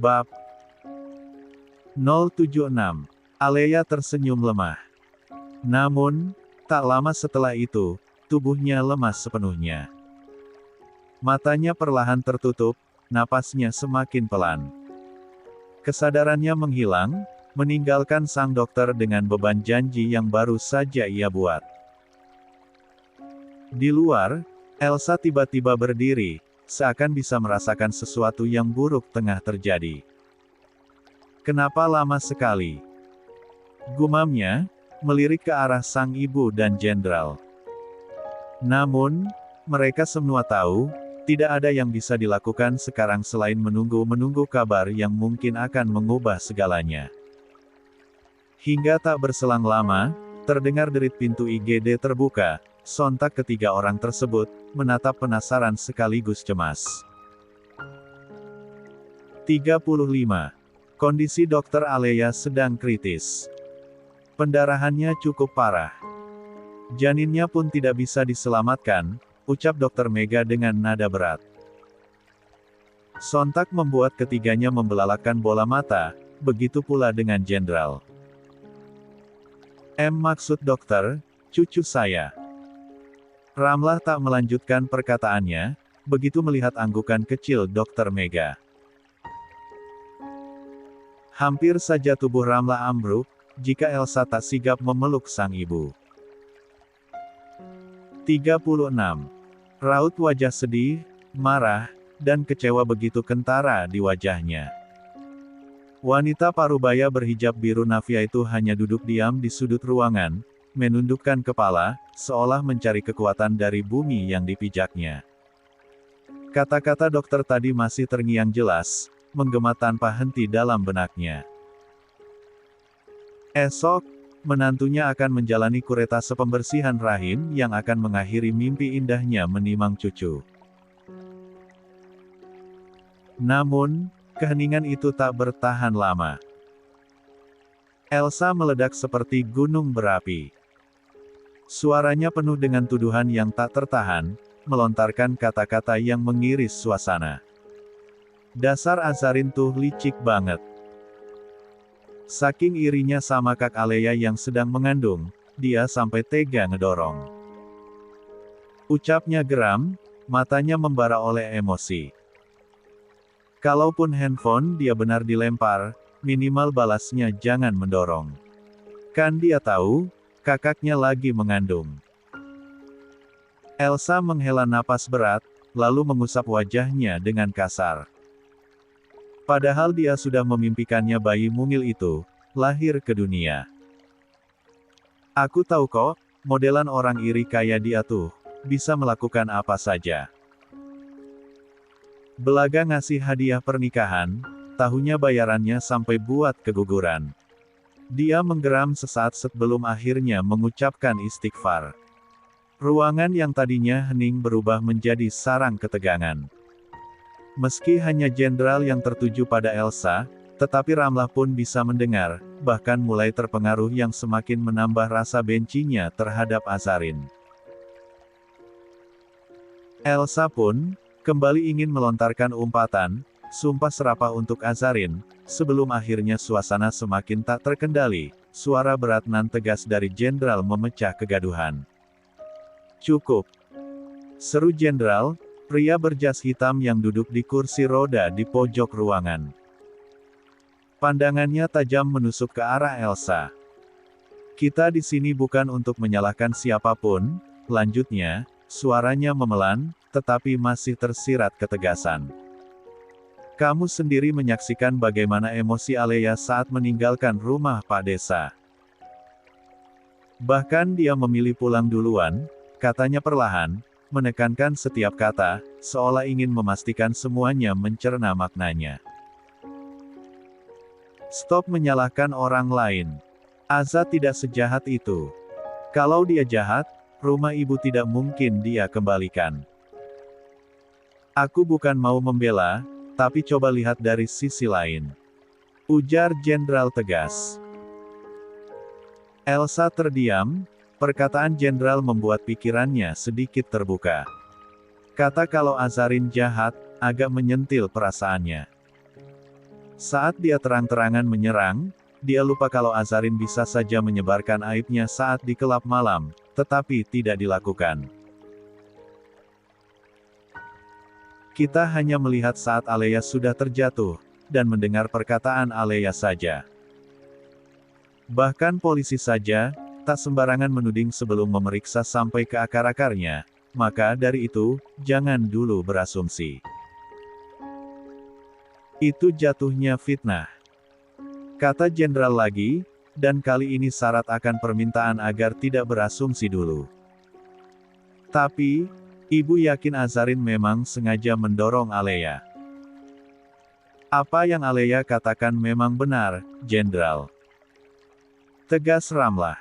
Bab 076. Aleya tersenyum lemah. Namun, tak lama setelah itu, tubuhnya lemas sepenuhnya. Matanya perlahan tertutup, napasnya semakin pelan. Kesadarannya menghilang, meninggalkan sang dokter dengan beban janji yang baru saja ia buat. Di luar, Elsa tiba-tiba berdiri, seakan bisa merasakan sesuatu yang buruk tengah terjadi. Kenapa lama sekali? Gumamnya, melirik ke arah sang ibu dan jenderal. Namun, mereka semua tahu, tidak ada yang bisa dilakukan sekarang selain menunggu kabar yang mungkin akan mengubah segalanya. Hingga tak berselang lama, terdengar derit pintu IGD terbuka, sontak ketiga orang tersebut, menatap penasaran sekaligus cemas. 35. Kondisi Dr. Aleya sedang kritis. Pendarahannya cukup parah. Janinnya pun tidak bisa diselamatkan, ucap Dr. Mega dengan nada berat. Sontak membuat ketiganya membelalakkan bola mata, begitu pula dengan jenderal. Maksud dokter, cucu saya. Ramlah tak melanjutkan perkataannya, begitu melihat anggukan kecil Dr. Mega. Hampir saja tubuh Ramlah ambruk, jika Elsa tak sigap memeluk sang ibu. 36. Raut wajah sedih, marah, dan kecewa begitu kentara di wajahnya. Wanita parubaya berhijab biru Navia itu hanya duduk diam di sudut ruangan, menundukkan kepala, seolah mencari kekuatan dari bumi yang dipijaknya. Kata-kata dokter tadi masih terngiang jelas, menggema tanpa henti dalam benaknya. Esok, menantunya akan menjalani kuretase pembersihan rahim yang akan mengakhiri mimpi indahnya menimang cucu. Namun, keheningan itu tak bertahan lama. Elsa meledak seperti gunung berapi. Suaranya penuh dengan tuduhan yang tak tertahan, melontarkan kata-kata yang mengiris suasana. Dasar Azarin tuh licik banget. Saking irinya sama Kak Aleya yang sedang mengandung, dia sampai tega ngedorong. Ucapnya geram, matanya membara oleh emosi. Kalaupun handphone dia benar dilempar, minimal balasnya jangan mendorong. Kan dia tahu, kakaknya lagi mengandung. Elsa menghela napas berat, lalu mengusap wajahnya dengan kasar. Padahal dia sudah memimpikannya bayi mungil itu, lahir ke dunia. Aku tahu kok, modelan orang iri kayak dia tuh, bisa melakukan apa saja. Belaga ngasih hadiah pernikahan, tahunya bayarannya sampai buat keguguran. Dia menggeram sesaat sebelum akhirnya mengucapkan istighfar. Ruangan yang tadinya hening berubah menjadi sarang ketegangan. Meski hanya jenderal yang tertuju pada Elsa, tetapi Ramlah pun bisa mendengar, bahkan mulai terpengaruh yang semakin menambah rasa bencinya terhadap Azarin. Elsa pun kembali ingin melontarkan umpatan, sumpah serapah untuk Azarin, sebelum akhirnya suasana semakin tak terkendali, suara berat nan tegas dari jenderal memecah kegaduhan. Cukup. Seru jenderal, pria berjas hitam yang duduk di kursi roda di pojok ruangan. Pandangannya tajam menusuk ke arah Elsa. Kita di sini bukan untuk menyalahkan siapapun, lanjutnya, suaranya memelan, tetapi masih tersirat ketegasan. Kamu sendiri menyaksikan bagaimana emosi Aleya saat meninggalkan rumah Pak Desa. Bahkan dia memilih pulang duluan, katanya perlahan, menekankan setiap kata, seolah ingin memastikan semuanya mencerna maknanya. Stop menyalahkan orang lain. Aza tidak sejahat itu. Kalau dia jahat, rumah ibu tidak mungkin dia kembalikan. Aku bukan mau membela, tapi coba lihat dari sisi lain. Ujar jenderal tegas. Elsa terdiam, perkataan jenderal membuat pikirannya sedikit terbuka. Kata kalau Azarin jahat, agak menyentil perasaannya. Saat dia terang-terangan menyerang, dia lupa kalau Azarin bisa saja menyebarkan aibnya saat di kelab malam, tetapi tidak dilakukan. Kita hanya melihat saat Alea sudah terjatuh, dan mendengar perkataan Alea saja. Bahkan polisi saja, tak sembarangan menuding sebelum memeriksa sampai ke akar-akarnya, maka dari itu, jangan dulu berasumsi. Itu jatuhnya fitnah. Kata jenderal lagi, dan kali ini syarat akan permintaan agar tidak berasumsi dulu. Tapi, ibu yakin Azarin memang sengaja mendorong Alea. Apa yang Alea katakan memang benar, Jenderal. Tegas Ramlah.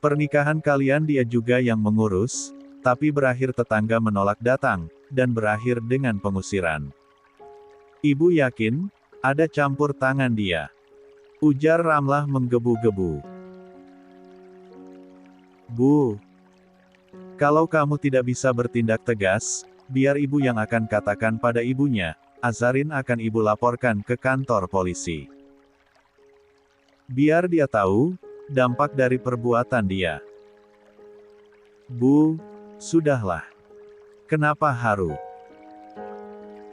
Pernikahan kalian dia juga yang mengurus, tapi berakhir tetangga menolak datang, dan berakhir dengan pengusiran. Ibu yakin, ada campur tangan dia. Ujar Ramlah menggebu-gebu. Bu, kalau kamu tidak bisa bertindak tegas, biar ibu yang akan katakan pada ibunya, Azarin akan ibu laporkan ke kantor polisi. Biar dia tahu, dampak dari perbuatan dia. Bu, sudahlah. Kenapa haru?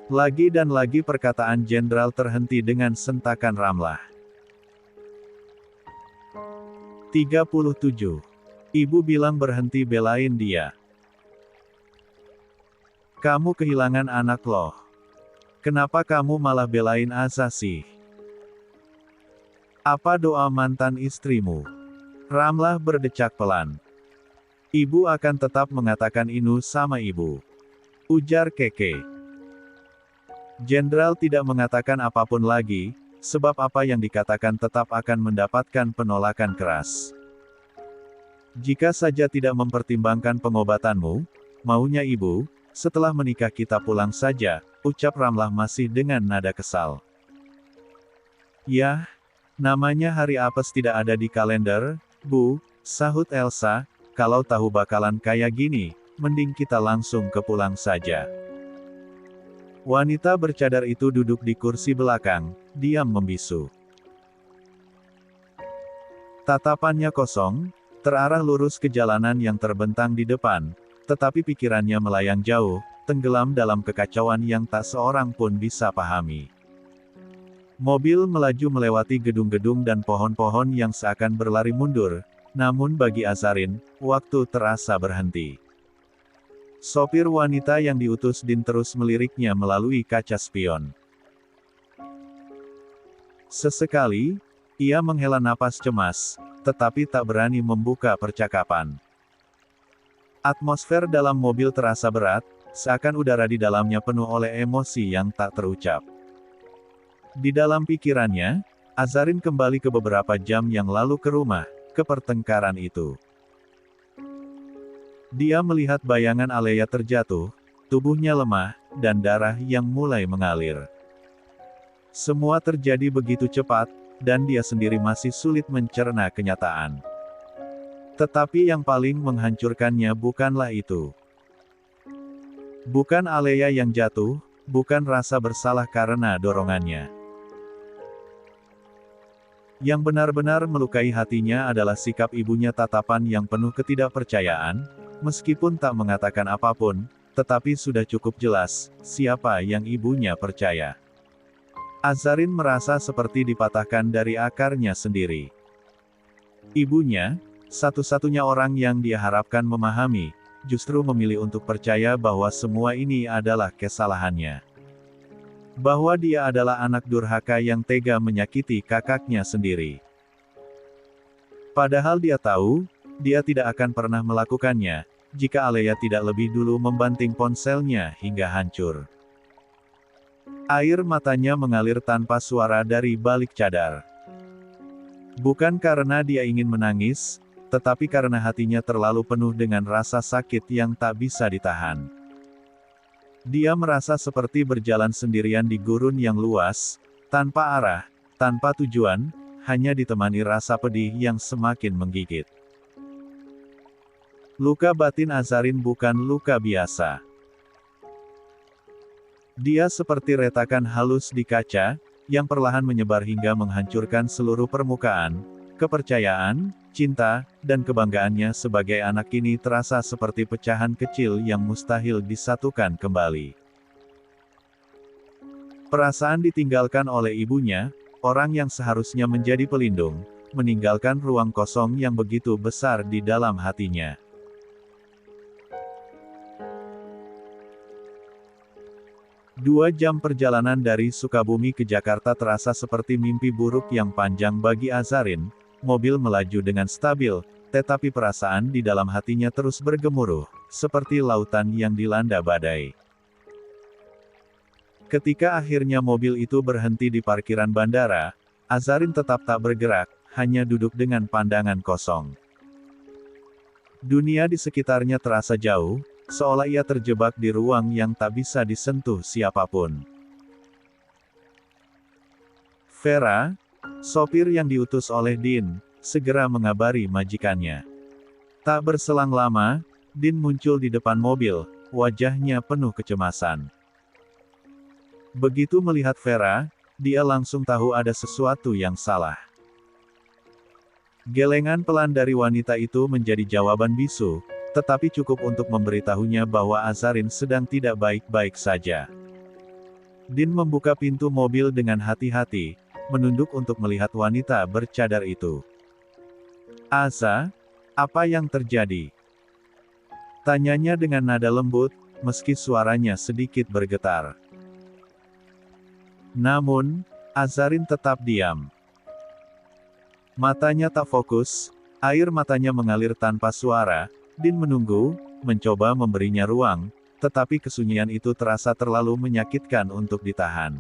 Lagi dan lagi perkataan jenderal terhenti dengan sentakan Ramlah. 37. Ibu bilang berhenti belain dia. Kamu kehilangan anak loh. Kenapa kamu malah belain Asasi? Apa doa mantan istrimu? Ramlah berdecak pelan. Ibu akan tetap mengatakan Inu sama ibu. Ujar Keke. Jenderal tidak mengatakan apapun lagi, sebab apa yang dikatakan tetap akan mendapatkan penolakan keras. Jika saja tidak mempertimbangkan pengobatanmu, maunya ibu, setelah menikah kita pulang saja, ucap Ramlah masih dengan nada kesal. Yah, namanya hari apes tidak ada di kalender, Bu, sahut Elsa, kalau tahu bakalan kayak gini, mending kita langsung ke pulang saja. Wanita bercadar itu duduk di kursi belakang, diam membisu. Tatapannya kosong, terarah lurus ke jalanan yang terbentang di depan, tetapi pikirannya melayang jauh, tenggelam dalam kekacauan yang tak seorang pun bisa pahami. Mobil melaju melewati gedung-gedung dan pohon-pohon yang seakan berlari mundur, namun bagi Azarin, waktu terasa berhenti. Sopir wanita yang diutus Din terus meliriknya melalui kaca spion. Sesekali, ia menghela napas cemas, tetapi tak berani membuka percakapan. Atmosfer dalam mobil terasa berat, seakan udara di dalamnya penuh oleh emosi yang tak terucap. Di dalam pikirannya, Azarin kembali ke beberapa jam yang lalu ke rumah, ke pertengkaran itu. Dia melihat bayangan Alea terjatuh, tubuhnya lemah, dan darah yang mulai mengalir. Semua terjadi begitu cepat, dan dia sendiri masih sulit mencerna kenyataan. Tetapi yang paling menghancurkannya bukanlah itu. Bukan Alea yang jatuh, bukan rasa bersalah karena dorongannya. Yang benar-benar melukai hatinya adalah sikap ibunya, tatapan yang penuh ketidakpercayaan, meskipun tak mengatakan apapun, tetapi sudah cukup jelas, siapa yang ibunya percaya. Azarin merasa seperti dipatahkan dari akarnya sendiri. Ibunya, satu-satunya orang yang dia harapkan memahami, justru memilih untuk percaya bahwa semua ini adalah kesalahannya. Bahwa dia adalah anak durhaka yang tega menyakiti kakaknya sendiri. Padahal dia tahu, dia tidak akan pernah melakukannya, jika Alea tidak lebih dulu membanting ponselnya hingga hancur. Air matanya mengalir tanpa suara dari balik cadar. Bukan karena dia ingin menangis, tetapi karena hatinya terlalu penuh dengan rasa sakit yang tak bisa ditahan. Dia merasa seperti berjalan sendirian di gurun yang luas, tanpa arah, tanpa tujuan, hanya ditemani rasa pedih yang semakin menggigit. Luka batin Azarin bukan luka biasa. Dia seperti retakan halus di kaca, yang perlahan menyebar hingga menghancurkan seluruh permukaan. Kepercayaan, cinta, dan kebanggaannya sebagai anak kini terasa seperti pecahan kecil yang mustahil disatukan kembali. Perasaan ditinggalkan oleh ibunya, orang yang seharusnya menjadi pelindung, meninggalkan ruang kosong yang begitu besar di dalam hatinya. 2 jam perjalanan dari Sukabumi ke Jakarta terasa seperti mimpi buruk yang panjang bagi Azarin. Mobil melaju dengan stabil, tetapi perasaan di dalam hatinya terus bergemuruh, seperti lautan yang dilanda badai. Ketika akhirnya mobil itu berhenti di parkiran bandara, Azarin tetap tak bergerak, hanya duduk dengan pandangan kosong. Dunia di sekitarnya terasa jauh, seolah ia terjebak di ruang yang tak bisa disentuh siapapun. Vera, sopir yang diutus oleh Din, segera mengabari majikannya. Tak berselang lama, Din muncul di depan mobil, wajahnya penuh kecemasan. Begitu melihat Vera, dia langsung tahu ada sesuatu yang salah. Gelengan pelan dari wanita itu menjadi jawaban bisu, tetapi cukup untuk memberitahunya bahwa Azarin sedang tidak baik-baik saja. Din membuka pintu mobil dengan hati-hati, menunduk untuk melihat wanita bercadar itu. "Aza, apa yang terjadi?" tanyanya dengan nada lembut, meski suaranya sedikit bergetar. Namun, Azarin tetap diam. Matanya tak fokus, air matanya mengalir tanpa suara. Din menunggu, mencoba memberinya ruang, tetapi kesunyian itu terasa terlalu menyakitkan untuk ditahan.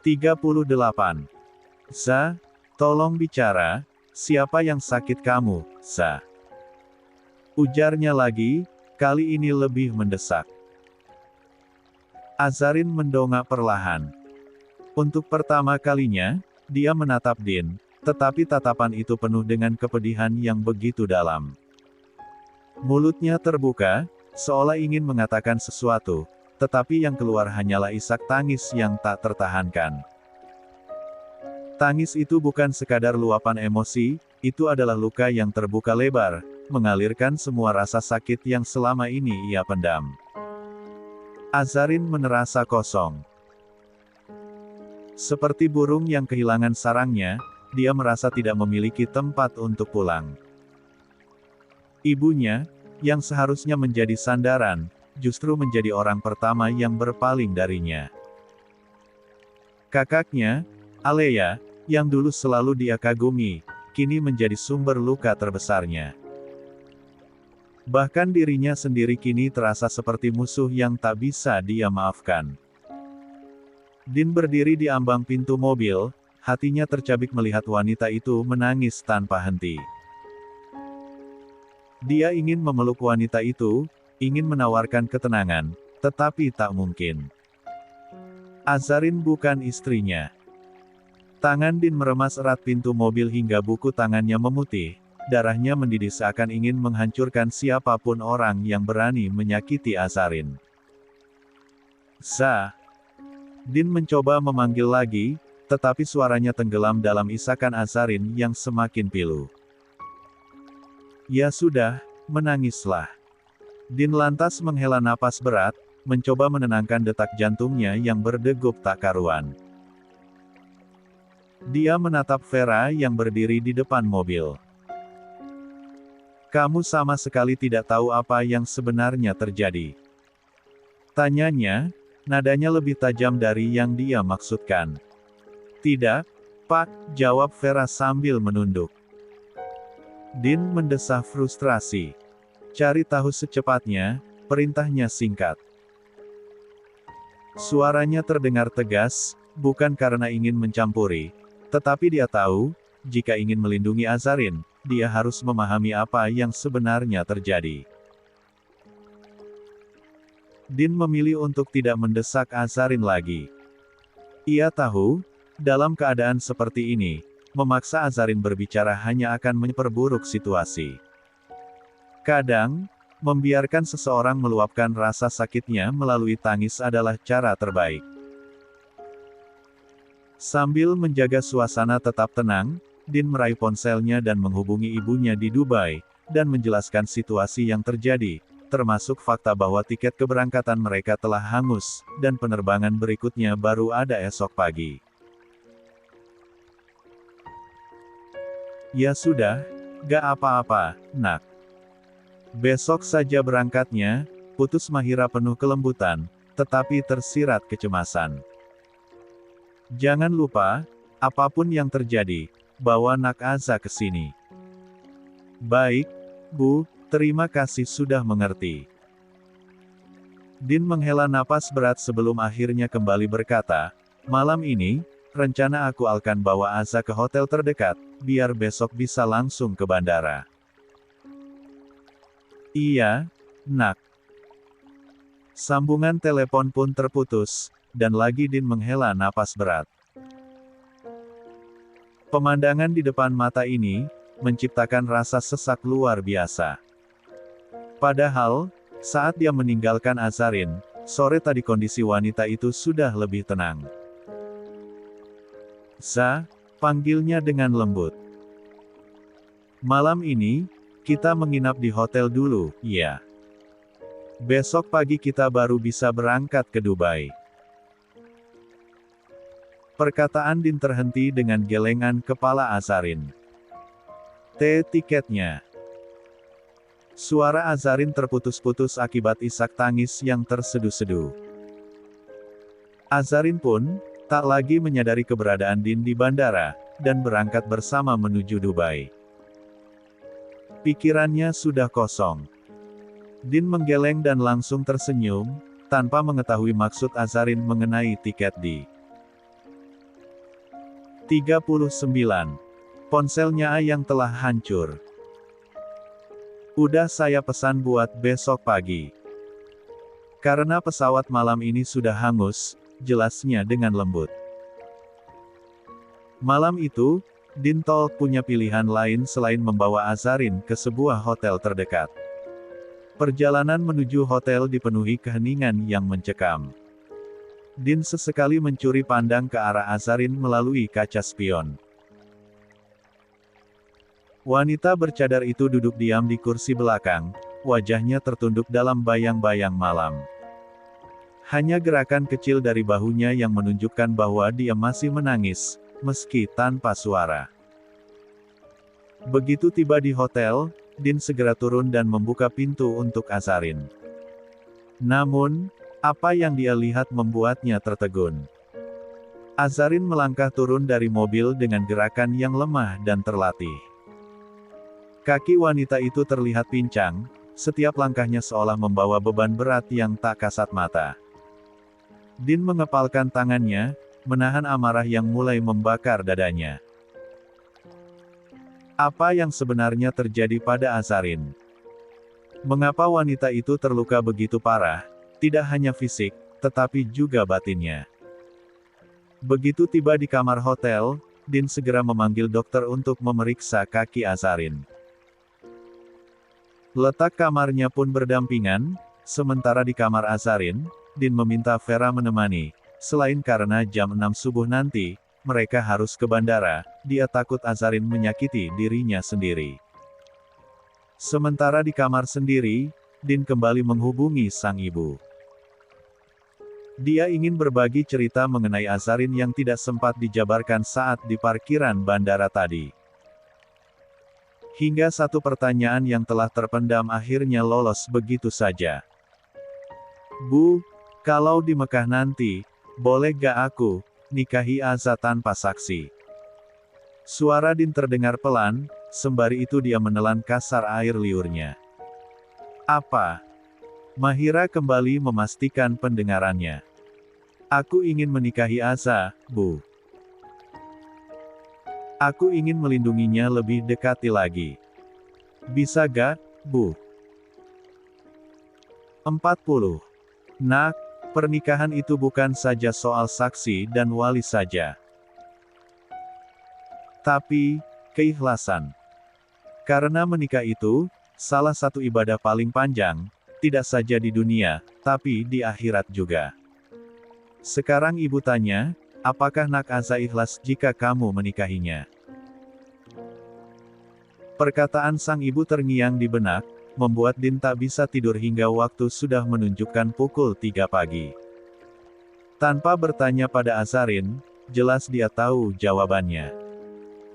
38. "Za, tolong bicara, siapa yang sakit kamu, Za?" ujarnya lagi, kali ini lebih mendesak. Azarin mendongak perlahan. Untuk pertama kalinya, dia menatap Din, tetapi tatapan itu penuh dengan kepedihan yang begitu dalam. Mulutnya terbuka, seolah ingin mengatakan sesuatu, tetapi yang keluar hanyalah isak tangis yang tak tertahankan. Tangis itu bukan sekadar luapan emosi, itu adalah luka yang terbuka lebar, mengalirkan semua rasa sakit yang selama ini ia pendam. Azarin merasa kosong. Seperti burung yang kehilangan sarangnya, dia merasa tidak memiliki tempat untuk pulang. Ibunya, yang seharusnya menjadi sandaran, justru menjadi orang pertama yang berpaling darinya. Kakaknya, Alea, yang dulu selalu dia kagumi, kini menjadi sumber luka terbesarnya. Bahkan dirinya sendiri kini terasa seperti musuh yang tak bisa dia maafkan. Din berdiri di ambang pintu mobil, hatinya tercabik melihat wanita itu menangis tanpa henti. Dia ingin memeluk wanita itu, ingin menawarkan ketenangan, tetapi tak mungkin. Azarin bukan istrinya. Tangan Din meremas erat pintu mobil hingga buku tangannya memutih. Darahnya mendidih seakan ingin menghancurkan siapapun orang yang berani menyakiti Azarin. "Za." Din mencoba memanggil lagi, tetapi suaranya tenggelam dalam isakan Azarin yang semakin pilu. "Ya sudah, menangislah." Din lantas menghela napas berat, mencoba menenangkan detak jantungnya yang berdegup tak karuan. Dia menatap Vera yang berdiri di depan mobil. "Kamu sama sekali tidak tahu apa yang sebenarnya terjadi?" tanyanya, nadanya lebih tajam dari yang dia maksudkan. "Tidak, Pak," jawab Vera sambil menunduk. Din mendesah frustrasi. "Cari tahu secepatnya," perintahnya singkat. Suaranya terdengar tegas, bukan karena ingin mencampuri, tetapi dia tahu, jika ingin melindungi Azarin, dia harus memahami apa yang sebenarnya terjadi. Din memilih untuk tidak mendesak Azarin lagi. Ia tahu, dalam keadaan seperti ini, memaksa Azarin berbicara hanya akan memperburuk situasi. Kadang, Membiarkan seseorang meluapkan rasa sakitnya melalui tangis adalah cara terbaik. Sambil menjaga suasana tetap tenang, Din meraih ponselnya dan menghubungi ibunya di Dubai, dan menjelaskan situasi yang terjadi, termasuk fakta bahwa tiket keberangkatan mereka telah hangus, dan penerbangan berikutnya baru ada esok pagi. Ya sudah, gak apa-apa, nak. Besok saja berangkatnya, putus Mahira penuh kelembutan, tetapi tersirat kecemasan. Jangan lupa, apapun yang terjadi, bawa Nak Aza ke sini. Baik, Bu, terima kasih sudah mengerti. Din menghela napas berat sebelum akhirnya kembali berkata, malam ini, rencana aku akan bawa Aza ke hotel terdekat, biar besok bisa langsung ke bandara. Iya, nak. Sambungan telepon pun terputus, dan lagi Din menghela napas berat. Pemandangan di depan mata ini, menciptakan rasa sesak luar biasa. Padahal, saat dia meninggalkan Azarin, sore tadi kondisi wanita itu sudah lebih tenang. Za, panggilnya dengan lembut. Malam ini, kita menginap di hotel dulu, ya. Besok pagi kita baru bisa berangkat ke Dubai. Perkataan Din terhenti dengan gelengan kepala Azarin. Tiketnya. Suara Azarin terputus-putus akibat isak tangis yang tersedu-sedu. Azarin pun, tak lagi menyadari keberadaan Din di bandara, dan berangkat bersama menuju Dubai. Pikirannya sudah kosong. Din menggeleng dan langsung tersenyum, tanpa mengetahui maksud Azarin mengenai tiket di 39. Ponselnya yang telah hancur. Udah saya pesan buat besok pagi. Karena pesawat malam ini sudah hangus, jelasnya dengan lembut. Malam itu, Din Tolk punya pilihan lain selain membawa Azarin ke sebuah hotel terdekat. Perjalanan menuju hotel dipenuhi keheningan yang mencekam. Din sesekali mencuri pandang ke arah Azarin melalui kaca spion. Wanita bercadar itu duduk diam di kursi belakang, wajahnya tertunduk dalam bayang-bayang malam. Hanya gerakan kecil dari bahunya yang menunjukkan bahwa dia masih menangis, meski tanpa suara. Begitu tiba di hotel, Din segera turun dan membuka pintu untuk Azarin. Namun, apa yang dia lihat membuatnya tertegun. Azarin melangkah turun dari mobil dengan gerakan yang lemah dan terlatih. Kaki wanita itu terlihat pincang, setiap langkahnya seolah membawa beban berat yang tak kasat mata. Din mengepalkan tangannya, menahan amarah yang mulai membakar dadanya. Apa yang sebenarnya terjadi pada Azarin? Mengapa wanita itu terluka begitu parah, tidak hanya fisik, tetapi juga batinnya? Begitu tiba di kamar hotel, Din segera memanggil dokter untuk memeriksa kaki Azarin. Letak kamarnya pun berdampingan, sementara di kamar Azarin, Din meminta Vera menemani. Selain karena jam 6 subuh nanti, mereka harus ke bandara, dia takut Azarin menyakiti dirinya sendiri. Sementara di kamar sendiri, Din kembali menghubungi sang ibu. Dia ingin berbagi cerita mengenai Azarin yang tidak sempat dijabarkan saat di parkiran bandara tadi. Hingga satu pertanyaan yang telah terpendam akhirnya lolos begitu saja. Bu, kalau di Mekah nanti, boleh gak aku nikahi Aza tanpa saksi? Suara Din terdengar pelan, sembari itu dia menelan kasar air liurnya. Apa? Mahira kembali memastikan pendengarannya. Aku ingin menikahi Aza, Bu. Aku ingin melindunginya lebih dekati lagi. Bisa gak, Bu? 40. Nak, pernikahan itu bukan saja soal saksi dan wali saja. Tapi, keikhlasan. Karena menikah itu, salah satu ibadah paling panjang, tidak saja di dunia, tapi di akhirat juga. Sekarang ibu tanya, apakah Nak Aza ikhlas jika kamu menikahinya? Perkataan sang ibu terngiang di benak, membuat Din tak bisa tidur hingga waktu sudah menunjukkan pukul 3 pagi. Tanpa bertanya pada Azarin, jelas dia tahu jawabannya.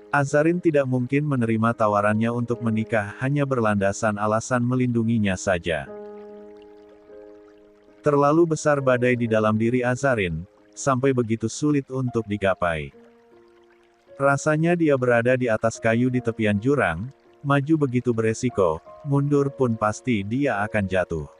Azarin tidak mungkin menerima tawarannya untuk menikah hanya berlandasan alasan melindunginya saja. Terlalu besar badai di dalam diri Azarin, sampai begitu sulit untuk digapai. Rasanya dia berada di atas kayu di tepian jurang, maju begitu beresiko, mundur pun pasti dia akan jatuh.